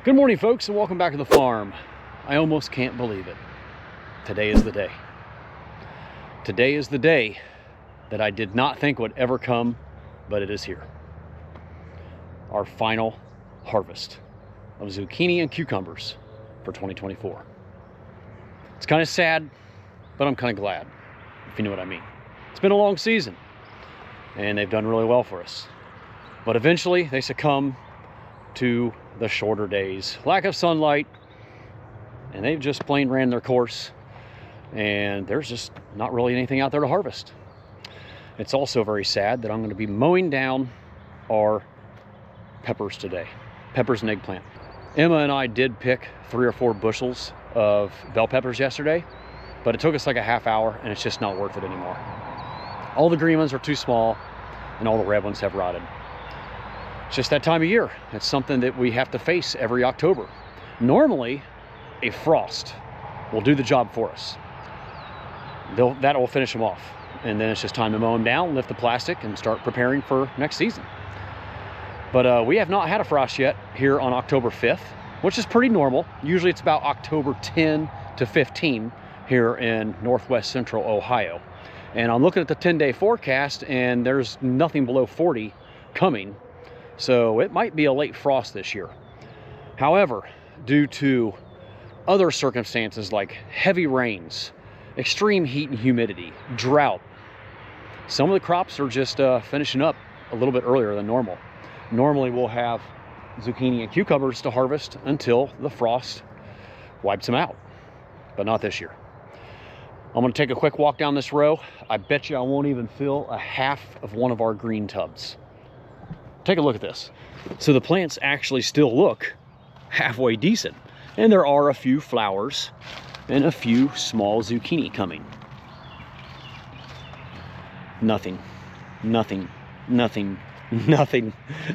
Good morning, folks, and welcome back to the farm. I almost can't believe it. Today is the day. Today is the day that I did not think would ever come, but it is here. Our final harvest of zucchini and cucumbers for 2024. It's kind of sad, but I'm kind of glad, if you know what I mean. It's been a long season, and they've done really well for us. But eventually, they succumb to the shorter days, lack of sunlight, and they've just plain ran their course, and there's just not really anything out there to harvest. It's also very sad that I'm going to be mowing down our peppers today, peppers and eggplant. Emma and I did pick 3 or 4 bushels of bell peppers yesterday, but it took us like a half hour, and it's just not worth it anymore. All the green ones are too small, and all the red ones have rotted. It's just that time of year. It's something that we have to face every October. Normally, a frost will do the job for us. That will finish them off. And then it's just time to mow them down, lift the plastic, and start preparing for next season. But we have not had a frost yet here on October 5th, which is pretty normal. Usually it's about October 10 to 15 here in northwest central Ohio. And I'm looking at the 10-day forecast, and there's nothing below 40 coming. So it might be a late frost this year. However, due to other circumstances like heavy rains, extreme heat and humidity, drought, some of the crops are just finishing up a little bit earlier than normal. Normally we'll have zucchini and cucumbers to harvest until the frost wipes them out, but not this year. I'm going to take a quick walk down this row. I bet you I won't even fill a half of one of our green tubs. Take a look at this. So the plants actually still look halfway decent, and there are a few flowers and a few small zucchini coming. Nothing.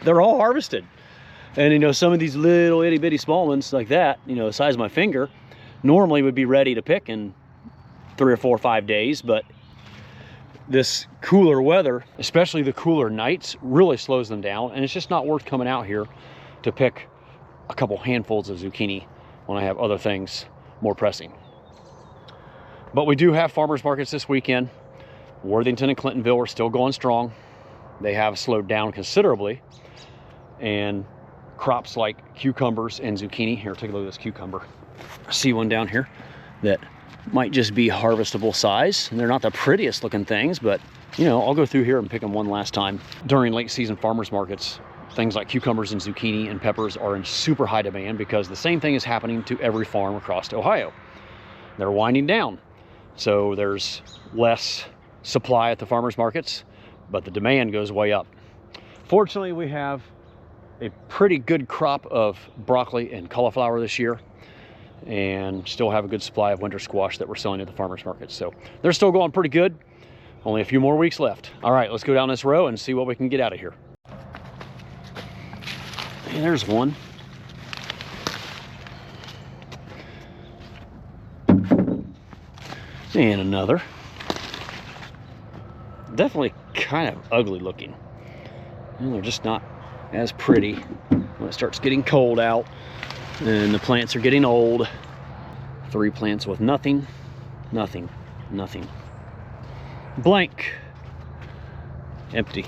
They're all harvested. And you know, some of these little itty bitty small ones like that, you know, the size of my finger, normally would be ready to pick in 3 or 4 or 5 days, but this cooler weather, especially the cooler nights, really slows them down, and it's just not worth coming out here to pick a couple handfuls of zucchini when I have other things more pressing. But we do have farmers markets this weekend. Worthington and Clintonville are still going strong. They have slowed down considerably, and crops like cucumbers and zucchini, here, take a look at this cucumber. I see one down here that might just be harvestable size. They're not the prettiest looking things, but you know, I'll go through here and pick them one last time. During late season farmers markets, things like cucumbers and zucchini and peppers are in super high demand because the same thing is happening to every farm across Ohio. They're winding down, so there's less supply at the farmers markets, but the demand goes way up. Fortunately, we have a pretty good crop of broccoli and cauliflower this year, and still have a good supply of winter squash that we're selling at the farmers market. So they're still going pretty good. Only a few more weeks left. All right, let's go down this row and see what we can get out of here. And there's one. And another. Definitely kind of ugly looking. And they're just not as pretty when it starts getting cold out and the plants are getting old. 3 plants with nothing. Blank. Empty.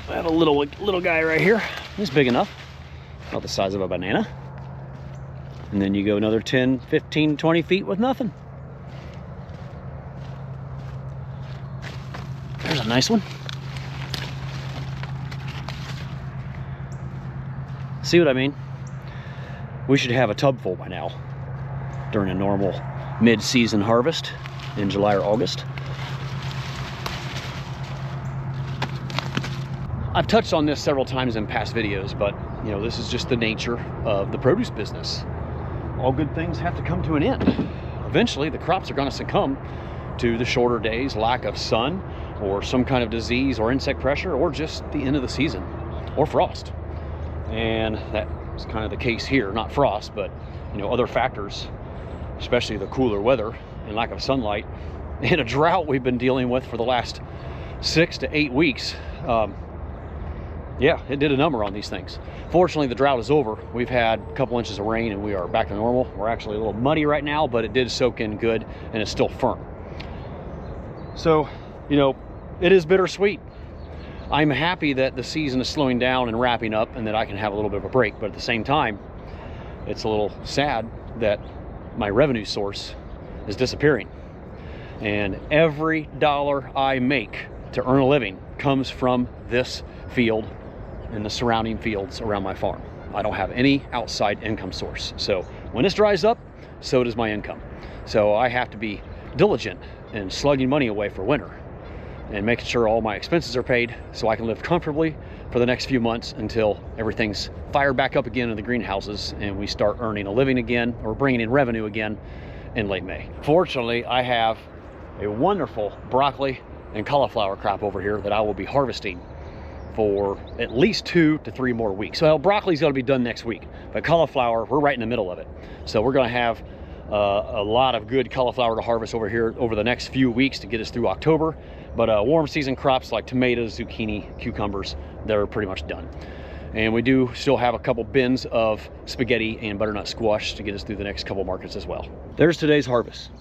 I have a little guy right here. He's big enough, about the size of a banana. And then you go another 10, 15, 20 feet with nothing. There's a nice one. See what I mean? We should have a tub full by now during a normal mid-season harvest in July or August. I've touched on this several times in past videos, but you know, this is just the nature of the produce business. All good things have to come to an end. Eventually, the crops are going to succumb to the shorter days, lack of sun, or some kind of disease or insect pressure, or just the end of the season, or frost. And that's kind of the case here. Not frost, but you know, other factors, especially the cooler weather and lack of sunlight and a drought we've been dealing with for the last 6 to 8 weeks. yeah, it did a number on these things. Fortunately, the drought is over. We've had a couple inches of rain and we are back to normal. We're actually a little muddy right now, but it did soak in good and it's still firm. So, you know, it is bittersweet. I'm happy that the season is slowing down and wrapping up and that I can have a little bit of a break, but at the same time, it's a little sad that my revenue source is disappearing. And every dollar I make to earn a living comes from this field and the surrounding fields around my farm. I don't have any outside income source. So when this dries up, so does my income. So I have to be diligent in slugging money away for winter and making sure all my expenses are paid so I can live comfortably for the next few months until everything's fired back up again in the greenhouses and we start earning a living again or bringing in revenue again in late May. Fortunately, I have a wonderful broccoli and cauliflower crop over here that I will be harvesting for at least 2 to 3 more weeks. Well, broccoli's got to be done next week, but cauliflower, we're right in the middle of it. So we're going to have a lot of good cauliflower to harvest over here over the next few weeks to get us through October. But warm season crops like tomatoes, zucchini, cucumbers, they're pretty much done. And we do still have a couple bins of spaghetti and butternut squash to get us through the next couple markets as well. There's today's harvest.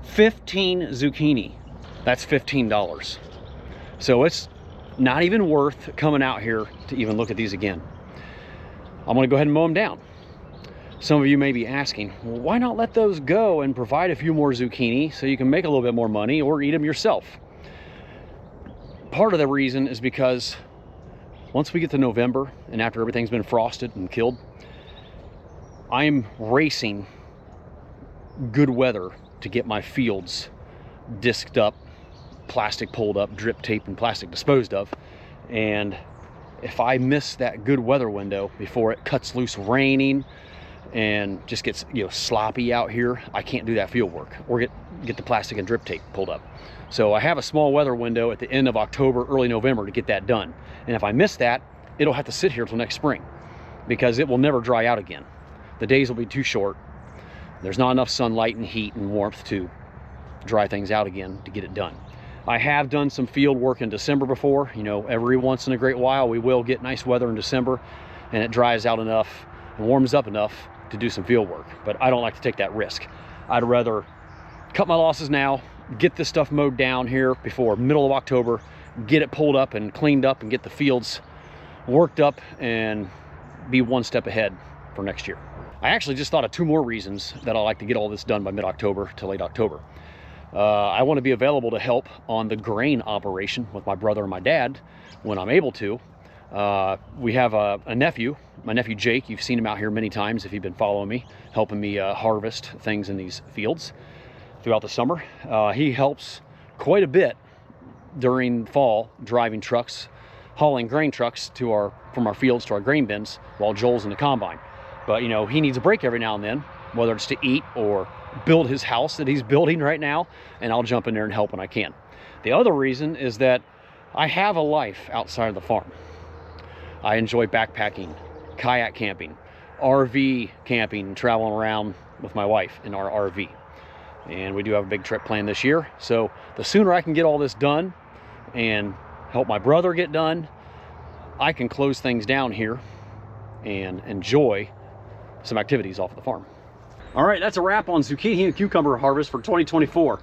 15 zucchini. That's $15. So it's not even worth coming out here to even look at these again. I'm gonna go ahead and mow them down. Some of you may be asking, well, why not let those go and provide a few more zucchini so you can make a little bit more money or eat them yourself? Part of the reason is because once we get to November and after everything's been frosted and killed, I'm racing good weather to get my fields disked up, plastic pulled up, drip tape and plastic disposed of. And if I miss that good weather window before it cuts loose raining and just gets, you know, sloppy out here, I can't do that field work or get the plastic and drip tape pulled up. So I have a small weather window at the end of October, early November to get that done. And if I miss that, it'll have to sit here till next spring because it will never dry out again. The days will be too short. There's not enough sunlight and heat and warmth to dry things out again to get it done. I have done some field work in December before. You know, every once in a great while we will get nice weather in December and it dries out enough and warms up enough to do some field work, but I don't like to take that risk. I'd rather cut my losses now, get this stuff mowed down here before middle of October, get it pulled up and cleaned up and get the fields worked up and be one step ahead for next year. I actually just thought of 2 more reasons that I like to get all this done by mid-October to late October. I want to be available to help on the grain operation with my brother and my dad when I'm able to. We have a nephew, my nephew Jake. You've seen him out here many times if you've been following me, helping me harvest things in these fields throughout the summer. He helps quite a bit during fall, driving trucks, hauling grain trucks from our fields to our grain bins while Joel's in the combine. But you know, he needs a break every now and then, whether it's to eat or build his house that he's building right now, and I'll jump in there and help when I can. The other reason is that I have a life outside of the farm. I enjoy backpacking, kayak camping, RV camping, traveling around with my wife in our RV. And we do have a big trip planned this year. So the sooner I can get all this done and help my brother get done, I can close things down here and enjoy some activities off of the farm. All right, that's a wrap on zucchini and cucumber harvest for 2024.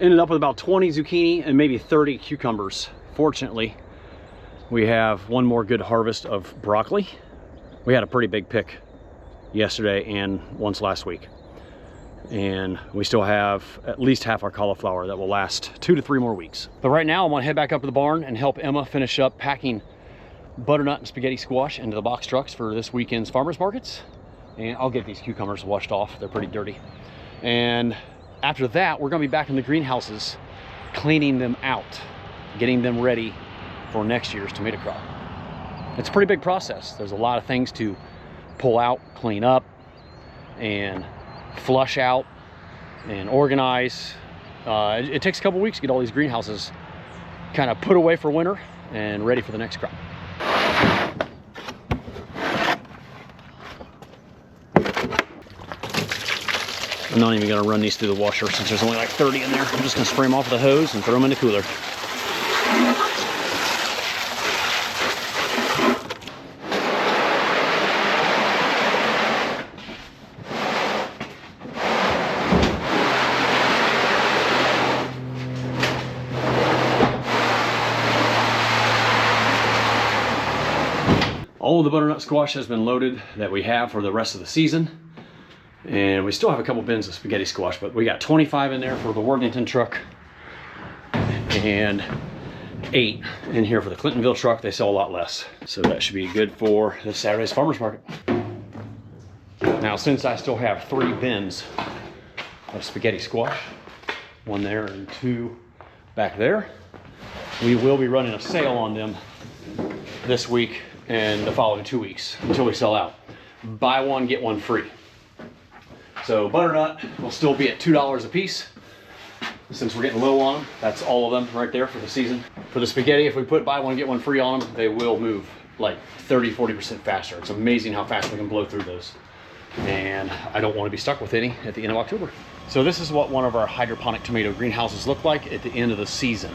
Ended up with about 20 zucchini and maybe 30 cucumbers. Fortunately, we have one more good harvest of broccoli. We had a pretty big pick yesterday and once last week. And we still have at least half our cauliflower that will last 2 to 3 more weeks. But right now I'm gonna head back up to the barn and help Emma finish up packing butternut and spaghetti squash into the box trucks for this weekend's farmers markets. And I'll get these cucumbers washed off. They're pretty dirty. And after that, we're gonna be back in the greenhouses, cleaning them out, getting them ready for next year's tomato crop. It's a pretty big process. There's a lot of things to pull out, clean up, and flush out, and organize. It takes a couple weeks to get all these greenhouses kind of put away for winter and ready for the next crop. I'm not even gonna run these through the washer since there's only like 30 in there. I'm just gonna spray them off with a hose and throw them in the cooler. All of the butternut squash has been loaded that we have for the rest of the season. And we still have a couple bins of spaghetti squash, but we got 25 in there for the Worthington truck and 8 in here for the Clintonville truck. They sell a lot less. So that should be good for this Saturday's farmer's market. Now, since I still have 3 bins of spaghetti squash, 1 there and 2 back there, we will be running a sale on them this week and the following 2 weeks until we sell out. Buy 1, get 1 free. So butternut will still be at $2 a piece. Since we're getting low on them, that's all of them right there for the season. For the spaghetti, if we put buy 1, get 1 free on them, they will move like 30–40% faster. It's amazing how fast we can blow through those. And I don't want to be stuck with any at the end of October. So this is what one of our hydroponic tomato greenhouses look like at the end of the season.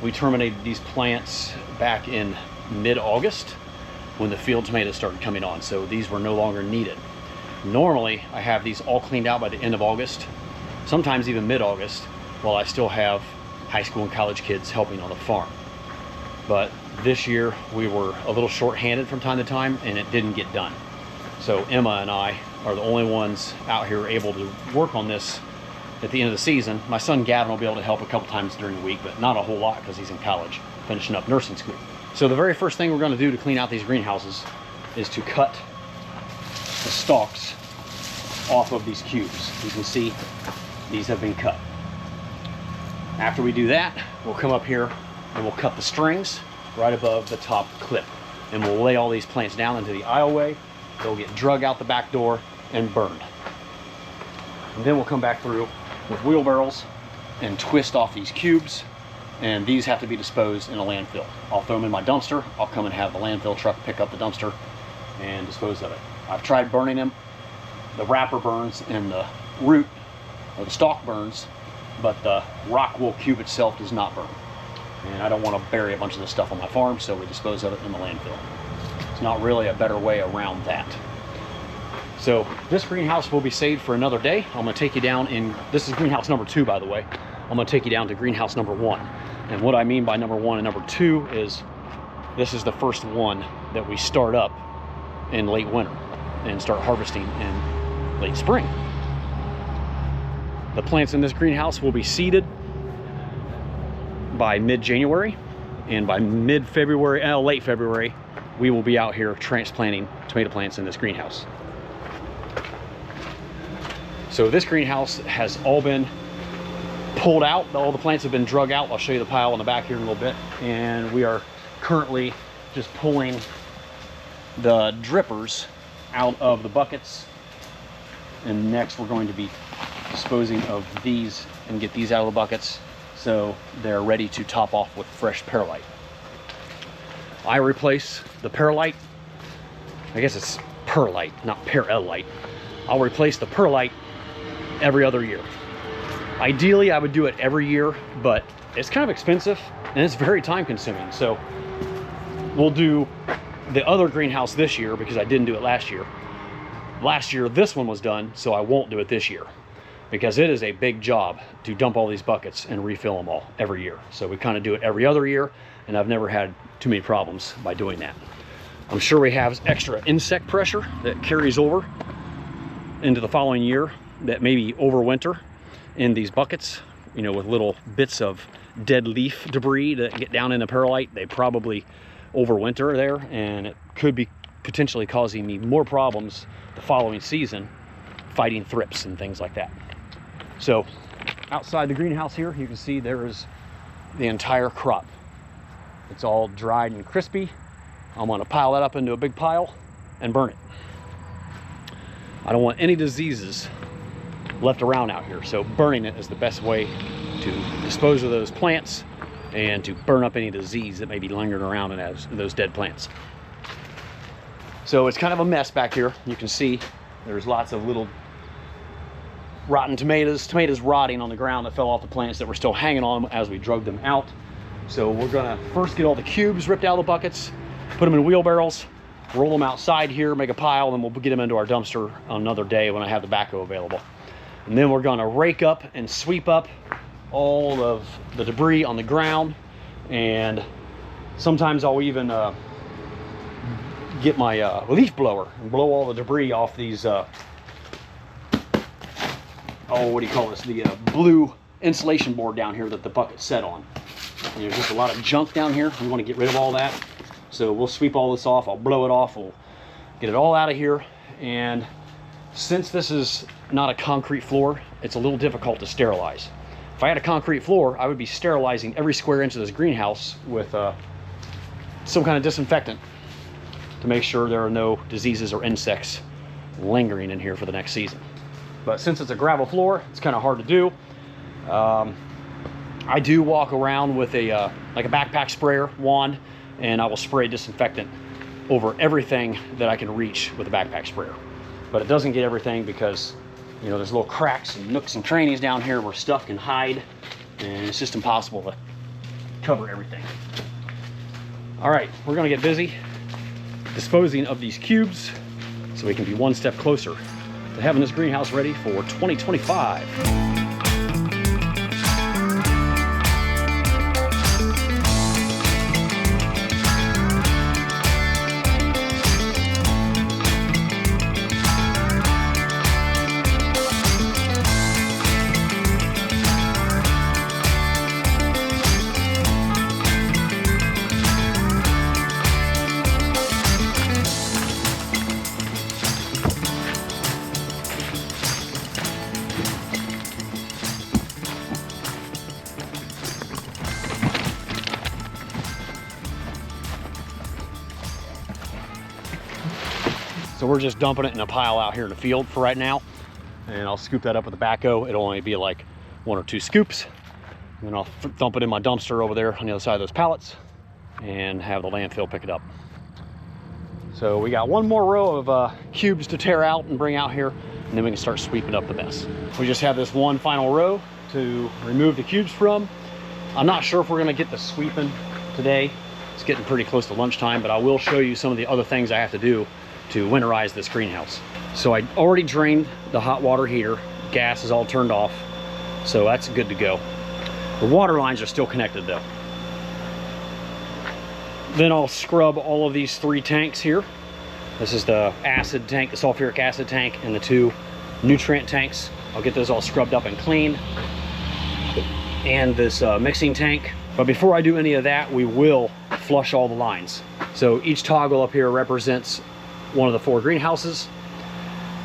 We terminated these plants back in mid-August when the field tomatoes started coming on, so these were no longer needed. Normally, I have these all cleaned out by the end of August, sometimes even mid-August, while I still have high school and college kids helping on the farm. But this year, we were a little short-handed from time to time, and it didn't get done. So Emma and I are the only ones out here able to work on this at the end of the season. My son Gavin will be able to help a couple times during the week, but not a whole lot because he's in college, finishing up nursing school. So the very first thing we're going to do to clean out these greenhouses is to cut the stalks off of these cubes. You can see these have been cut. After we do that, we'll come up here and we'll cut the strings right above the top clip, and we'll lay all these plants down into the aisleway. They'll get drug out the back door and burned. And then we'll come back through with wheelbarrows and twist off these cubes, and these have to be disposed in a landfill. I'll throw them in my dumpster. I'll come and have the landfill truck pick up the dumpster and dispose of it. I've tried burning them. The wrapper burns and the root or the stalk burns, but the rock wool cube itself does not burn. And I don't want to bury a bunch of this stuff on my farm, so we dispose of it in the landfill. It's not really a better way around that. So this greenhouse will be saved for another day. I'm going to take you down in, this is greenhouse number 2, by the way. I'm going to take you down to greenhouse number 1. And what I mean by number 1 and number 2 is this is the first one that we start up in late winter and start harvesting in late spring. The plants in this greenhouse will be seeded by mid-January, and by mid-February, late February, we will be out here transplanting tomato plants in this greenhouse. So this greenhouse has all been pulled out. All the plants have been drug out. I'll show you the pile on the back here in a little bit. And we are currently just pulling the drippers out of the buckets. And next we're going to be disposing of these and get these out of the buckets so they're ready to top off with fresh perlite. I replace the perlite. I guess it's perlite, not perlite. I'll replace the perlite every other year. Ideally, I would do it every year, but it's kind of expensive and it's very time consuming. So we'll do the other greenhouse this year because I didn't do it last year. Last year, this one was done, so I won't do it this year because it is a big job to dump all these buckets and refill them all every year. So we kind of do it every other year, and I've never had too many problems by doing that. I'm sure we have extra insect pressure that carries over into the following year that maybe overwinter in these buckets, you know, with little bits of dead leaf debris that get down in the perlite. They probably overwinter there, and it could be potentially causing me more problems the following season, fighting thrips and things like that. So outside the greenhouse here, you can see there is the entire crop. It's all dried and crispy. I'm going to pile that up into a big pile and burn it. I don't want any diseases left around out here, so burning it is the best way to dispose of those plants and to burn up any disease that may be lingering around in those dead plants. So it's kind of a mess back here. You can see there's lots of little rotten tomatoes rotting on the ground that fell off the plants that were still hanging on them as we drug them out. So we're gonna first get all the cubes ripped out of the buckets, put them in wheelbarrows, roll them outside here, make a pile, and we'll get them into our dumpster on another day when I have the backhoe available. And then we're gonna rake up and sweep up all of the debris on the ground, and sometimes I'll even get my leaf blower and blow all the debris off these, oh, what do you call this? The blue insulation board down here that the bucket's set on. And there's just a lot of junk down here. We want to get rid of all that. So we'll sweep all this off. I'll blow it off. We'll get it all out of here. And since this is not a concrete floor, it's a little difficult to sterilize. If I had a concrete floor, I would be sterilizing every square inch of this greenhouse with some kind of disinfectant to make sure there are no diseases or insects lingering in here for the next season. But since it's a gravel floor, it's kind of hard to do. I do walk around with a like a backpack sprayer wand, and I will spray disinfectant over everything that I can reach with a backpack sprayer. But it doesn't get everything because, you know, there's little cracks and nooks and crannies down here where stuff can hide, and it's just impossible to cover everything. All right, we're gonna get busy disposing of these cubes so we can be one step closer to having this greenhouse ready for 2025. So we're just dumping it in a pile out here in the field for right now. And I'll scoop that up with a backhoe. It'll only be like 1 or 2 scoops. And then I'll dump it in my dumpster over there on the other side of those pallets and have the landfill pick it up. So we got one more row of cubes to tear out and bring out here, and then we can start sweeping up the mess. We just have this one final row to remove the cubes from. I'm not sure if we're gonna get the sweeping today. It's getting pretty close to lunchtime, but I will show you some of the other things I have to do to winterize this greenhouse. So I already drained the hot water heater. Gas is all turned off, so that's good to go. The water lines are still connected though. Then I'll scrub all of these 3 tanks here. This is the acid tank, the sulfuric acid tank, and the 2 nutrient tanks. I'll get those all scrubbed up and cleaned. And this mixing tank. But before I do any of that, we will flush all the lines. So each toggle up here represents one of the 4 greenhouses.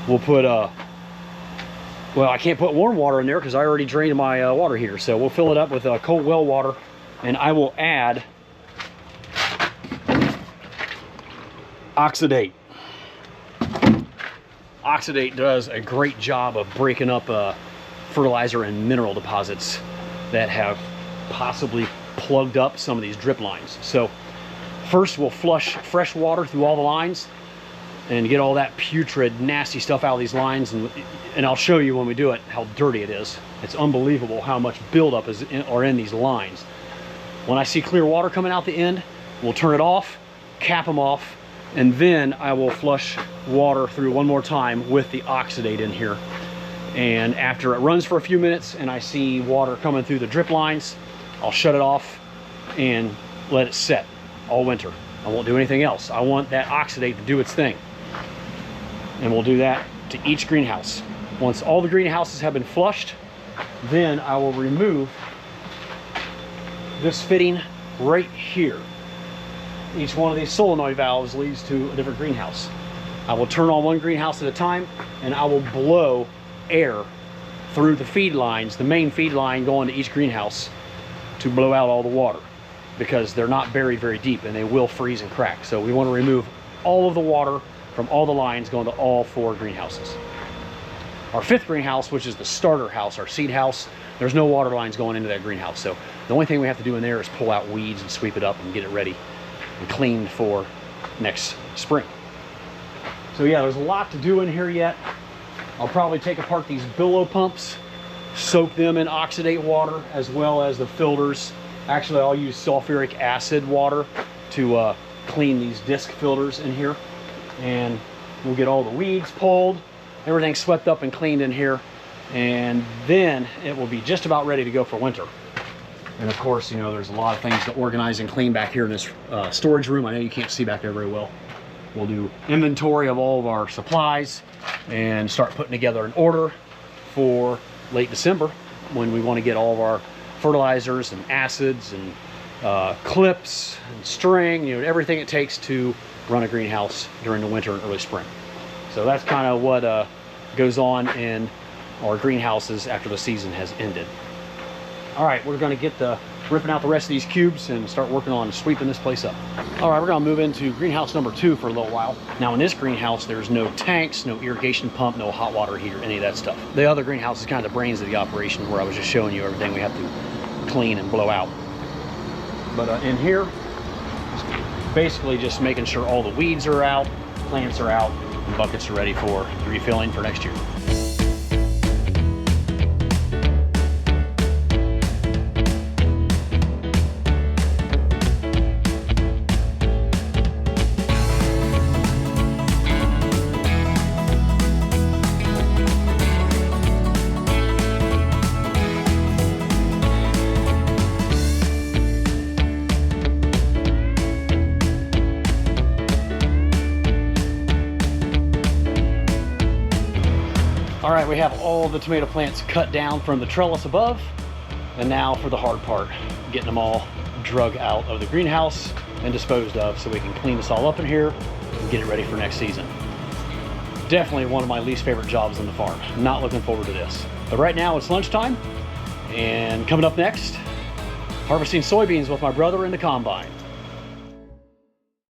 We'll put well, I can't put warm water in there because I already drained my water heater. So we'll fill it up with cold well water, and I will add oxidate. Oxidate does a great job of breaking up fertilizer and mineral deposits that have possibly plugged up some of these drip lines. So first we'll flush fresh water through all the lines and get all that putrid, nasty stuff out of these lines, and I'll show you when we do it how dirty it is. It's unbelievable how much buildup is in these lines. When I see clear water coming out the end, we'll turn it off, cap them off, and then I will flush water through one more time with the oxidate in here. And after it runs for a few minutes and I see water coming through the drip lines, I'll shut it off and let it set all winter. I won't do anything else. I want that oxidate to do its thing. And we'll do that to each greenhouse. Once all the greenhouses have been flushed, then I will remove this fitting right here. Each one of these solenoid valves leads to a different greenhouse. I will turn on one greenhouse at a time, and I will blow air through the feed lines, the main feed line going to each greenhouse, to blow out all the water, because they're not buried very deep and they will freeze and crack. So we want to remove all of the water from all the lines going to all 4 greenhouses. Our 5th greenhouse, which is the starter house, our seed house, there's no water lines going into that greenhouse. So the only thing we have to do in there is pull out weeds and sweep it up and get it ready and cleaned for next spring. So yeah, there's a lot to do in here yet. I'll probably take apart these billow pumps, soak them in oxidate water, as well as the filters. Actually, I'll use sulfuric acid water to clean these disc filters in here. And we'll get all the weeds pulled, everything swept up and cleaned in here, and then it will be just about ready to go for winter. And of course, you know, there's a lot of things to organize and clean back here in this storage room. I know you can't see back there very well, We'll do inventory of all of our supplies and start putting together an order for late December when we want to get all of our fertilizers and acids and clips and string, you know, everything it takes to run a greenhouse during the winter and early spring. So that's kind of what goes on in our greenhouses after the season has ended. All right, we're going to get ripping out the rest of these cubes and start working on sweeping this place up. All right, we're going to move into greenhouse number 2 for a little while. Now in this greenhouse, there's no tanks, no irrigation pump, no hot water heater, any of that stuff. The other greenhouse is kind of the brains of the operation, where I was just showing you everything we have to clean and blow out. But in here, basically just making sure all the weeds are out, plants are out, and buckets are ready for refilling for next year. All right, we have all the tomato plants cut down from the trellis above, and now for the hard part, getting them all drug out of the greenhouse and disposed of so we can clean this all up in here and get it ready for next season. Definitely one of my least favorite jobs on the farm. Not looking forward to this. But right now it's lunchtime, and coming up next, harvesting soybeans with my brother in the combine.